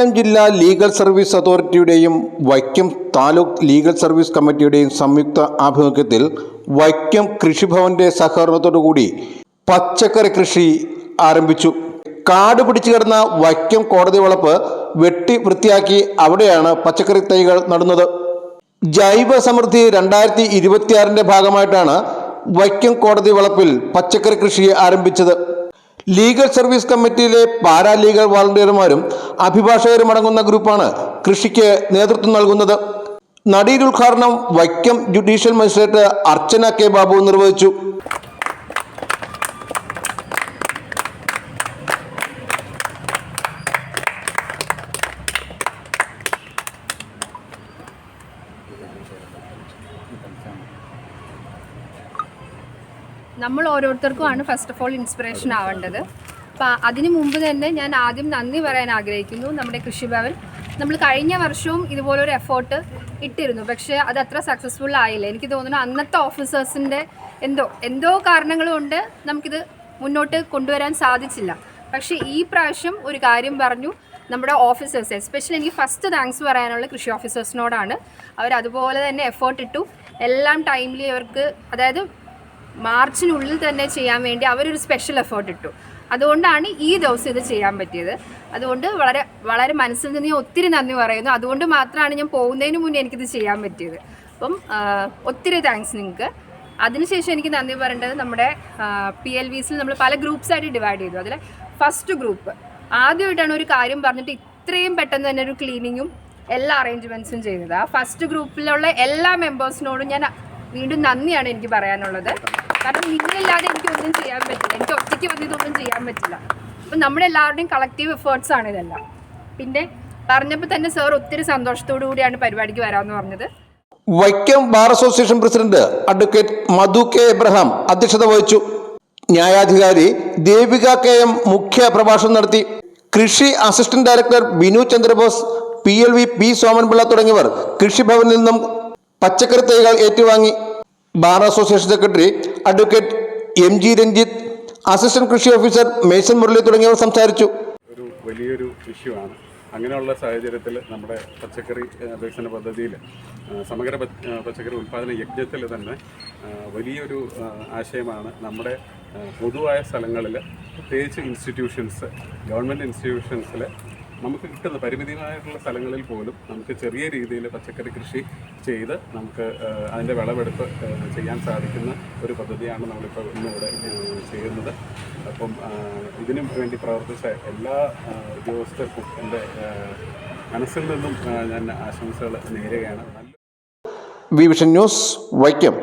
കോട്ടയം ജില്ലാ legal service അതോറിറ്റിയുടെയും Vaikom taluk legal service കമ്മിറ്റിയുടെയും സംയുക്ത ആഭിമുഖ്യത്തിൽ വൈക്കം കൃഷിഭവന്റെ സഹകരണത്തോടുകൂടി പച്ചക്കറി കൃഷി ആരംഭിച്ചു. കാട് പിടിച്ചു കിടന്ന വൈക്കം കോടതി വളപ്പ് വെട്ടി വൃത്തിയാക്കി അവിടെയാണ് പച്ചക്കറി തൈകൾ നടുന്നത്. ജൈവ സമൃദ്ധി 2026 ഭാഗമായിട്ടാണ് വൈക്കം കോടതി വളപ്പിൽ പച്ചക്കറി കൃഷി ആരംഭിച്ചത്. ലീഗൽ സർവീസ് കമ്മിറ്റിയിലെ പാരാലീഗൽ വളണ്ടിയർമാരും അഭിഭാഷകരും അടങ്ങുന്ന ഗ്രൂപ്പാണ് കൃഷിക്ക് നേതൃത്വം നൽകുന്നത്. നടീലുദ്ഘാടനം വൈക്കം ജുഡീഷ്യൽ മജിസ്ട്രേറ്റ് അർച്ചന കെ ബാബു നിർവഹിച്ചു. നമ്മൾ ഓരോരുത്തർക്കുമാണ് ഫസ്റ്റ് ഓഫ് ഓൾ ഇൻസ്പിറേഷൻ ആവേണ്ടത്. അപ്പോൾ അതിനു മുമ്പ് തന്നെ ഞാൻ ആദ്യം നന്ദി പറയാൻ ആഗ്രഹിക്കുന്നു. നമ്മുടെ കൃഷിഭവൻ നമ്മൾ കഴിഞ്ഞ വർഷവും ഇതുപോലൊരു എഫേർട്ട് ഇട്ടിരുന്നു, പക്ഷേ അത് അത്ര സക്സസ്ഫുൾ ആയില്ല. എനിക്ക് തോന്നുന്നു അന്നത്തെ ഓഫീസേഴ്സിൻ്റെ എന്തോ കാരണങ്ങൾ കൊണ്ട് നമുക്കിത് മുന്നോട്ട് കൊണ്ടുവരാൻ സാധിച്ചില്ല. പക്ഷേ ഈ പ്രാവശ്യം ഒരു കാര്യം പറഞ്ഞു, നമ്മുടെ ഓഫീസേഴ്സ്, എസ്പെഷ്യലി എനിക്ക് ഫസ്റ്റ് താങ്ക്സ് പറയാനുള്ള കൃഷി ഓഫീസേഴ്സിനോടാണ്. അവരതുപോലെ തന്നെ എഫേർട്ട് ഇട്ടു. എല്ലാം ടൈംലി അവർക്ക്, അതായത് മാർച്ചിനുള്ളിൽ തന്നെ ചെയ്യാൻ വേണ്ടി അവരൊരു സ്പെഷ്യൽ എഫേർട്ട് ഇട്ടു. അതുകൊണ്ടാണ് ഈ ദിവസം ഇത് ചെയ്യാൻ പറ്റിയത്. അതുകൊണ്ട് വളരെ വളരെ മനസ്സിൽ നിന്ന് ഞാൻ ഒത്തിരി നന്ദി പറയുന്നു. അതുകൊണ്ട് മാത്രമാണ് ഞാൻ പോകുന്നതിന് മുന്നേ എനിക്കിത് ചെയ്യാൻ പറ്റിയത്. അപ്പം ഒത്തിരി താങ്ക്സ് നിങ്ങൾക്ക്. അതിനുശേഷം എനിക്ക് നന്ദി പറയേണ്ടത് നമ്മുടെ PLVസിൽ നമ്മൾ പല ഗ്രൂപ്പ്സായിട്ട് ഡിവൈഡ് ചെയ്തു. അതിൽ ഫസ്റ്റ് ഗ്രൂപ്പ് ആദ്യമായിട്ടാണ് ഒരു കാര്യം പറഞ്ഞിട്ട് ഇത്രയും പെട്ടെന്ന് തന്നെ ഒരു ക്ലീനിങ്ങും എല്ലാ അറേഞ്ച്മെൻറ്റ്സും ചെയ്തത്. ആ ഫസ്റ്റ് ഗ്രൂപ്പിലുള്ള എല്ലാ മെമ്പേഴ്സിനോടും ഞാൻ വീണ്ടും നന്ദിയാണ് എനിക്ക് പറയാനുള്ളത്. കാരണം നിങ്ങളില്ലാതെ എനിക്കൊന്നും ചെയ്യാൻ പറ്റില്ല, എനിക്ക് ഒറ്റയ്ക്ക് വന്നിതൊന്നും ചെയ്യാൻ പറ്റില്ല. അപ്പം നമ്മുടെ എല്ലാവരുടെയും കളക്റ്റീവ് എഫേർട്സ് ആണ് ഇതെല്ലാം. പിന്നെ പറഞ്ഞപ്പോൾ തന്നെ സാർ ഒത്തിരി സന്തോഷത്തോടു കൂടിയാണ് പരിപാടിക്ക് വരാമെന്ന് പറഞ്ഞത്. Vaikom bar association president advocate Madhu K Abraham അധ്യക്ഷത വഹിച്ചു. ന്യായാധികാരി ദേവിക KM മുഖ്യ പ്രഭാഷണം നടത്തി. കൃഷി assistant director Binu Chandrabose, PLV P Somanpillai തുടങ്ങിയവർ കൃഷിഭവനിൽ നിന്നും പച്ചക്കറി തൈകൾ ഏറ്റുവാങ്ങി. Bar association secretary advocate MG Ranjith, assistant കൃഷി ഓഫീസർ മേസൻ മുരളി തുടങ്ങിയവർ സംസാരിച്ചു. ഒരു വലിയൊരു ഇഷ്യൂ ആണ്. അങ്ങനെയുള്ള സാഹചര്യത്തിൽ നമ്മുടെ പച്ചക്കറി വികസന പദ്ധതിയിൽ സമഗ്ര പച്ചക്കറി ഉൽപ്പാദന യജ്ഞത്തിൽ തന്നെ വലിയൊരു ആശയമാണ് നമ്മുടെ പൊതുവായ സ്ഥലങ്ങളിൽ, പ്രത്യേകിച്ച് ഇൻസ്റ്റിറ്റ്യൂഷൻസ്, ഗവൺമെൻറ് ഇൻസ്റ്റിറ്റ്യൂഷൻസിൽ നമുക്ക് കിട്ടുന്ന പരിമിതമായിട്ടുള്ള സ്ഥലങ്ങളിൽ പോലും നമുക്ക് ചെറിയ രീതിയിൽ പച്ചക്കറി കൃഷി ചെയ്ത് നമുക്ക് അതിൻ്റെ വിളവെടുപ്പ് ചെയ്യാൻ സാധിക്കുന്ന ഒരു പദ്ധതിയാണ് നമ്മളിപ്പോൾ ഇന്നിവിടെ ചെയ്യുന്നത്. അപ്പം ഇതിനു വേണ്ടി പ്രവർത്തിച്ച എല്ലാ ഉദ്യോഗസ്ഥർക്കും എൻ്റെ മനസ്സിൽ നിന്നും ഞാൻ ആശംസകൾ നേരുകയാണ്. Vision news Vaikom.